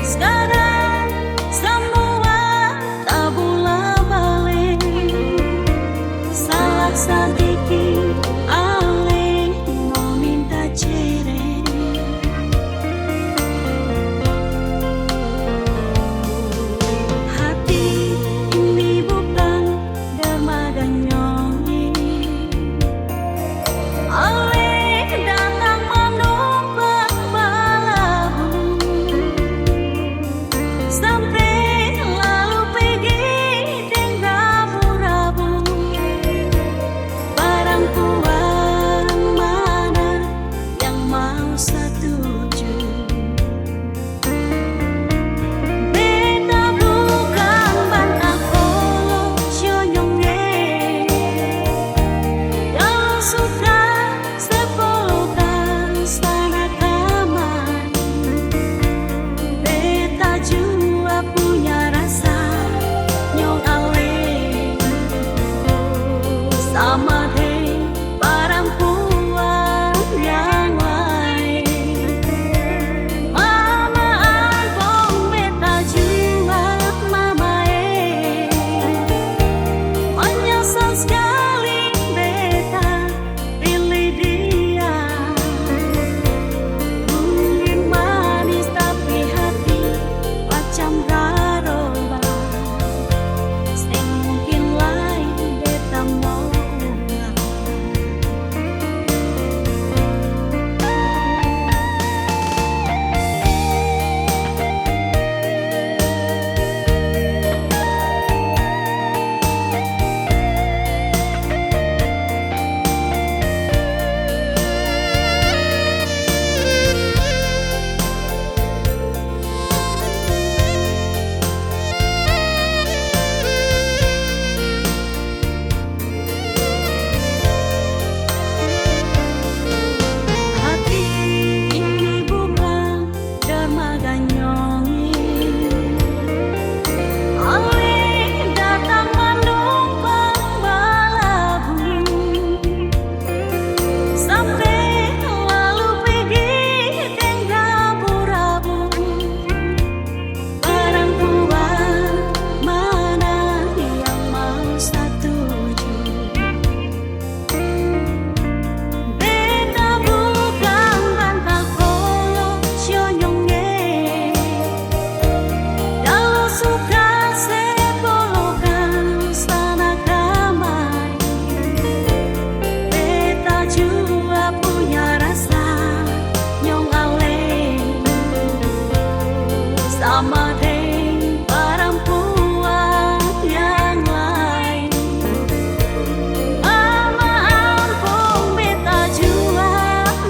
Sekarang semua tak boleh balik. Salah sedikit alih mau minta cerai. Hati ini bukan dermaga nyonyi. Alih datang menumpang balabu, sampai lalu pergi dengan rabu-rabu. Barang puan mana yang mau setuju? Beta bukan bantah kolok syonyongnya. Kalau suka sepuluhkan sana kamar. Beta juga punya rasa nyong alih sama deh perempuan yang lain. Mama ampun beta juga mama menyesal sekali beta pilih dia. Mungkin manis tapi hati macam garoba. Mungkin lain beta mau ulang. Hati ini bukan dermaga nyonyi. Alih datang menumpang balabu, sampai lalu pergi dengan rabu-rabu. Perempuan mana yang mau setuju? Beta bukan bantah kolok syonyongnya. Kalau suka sepuluhkan sana kamar. Beta juga punya rasa nyong alih sama deh perempuan yang lain. Mama ampun beta juga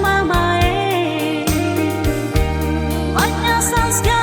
mama menyesal sekali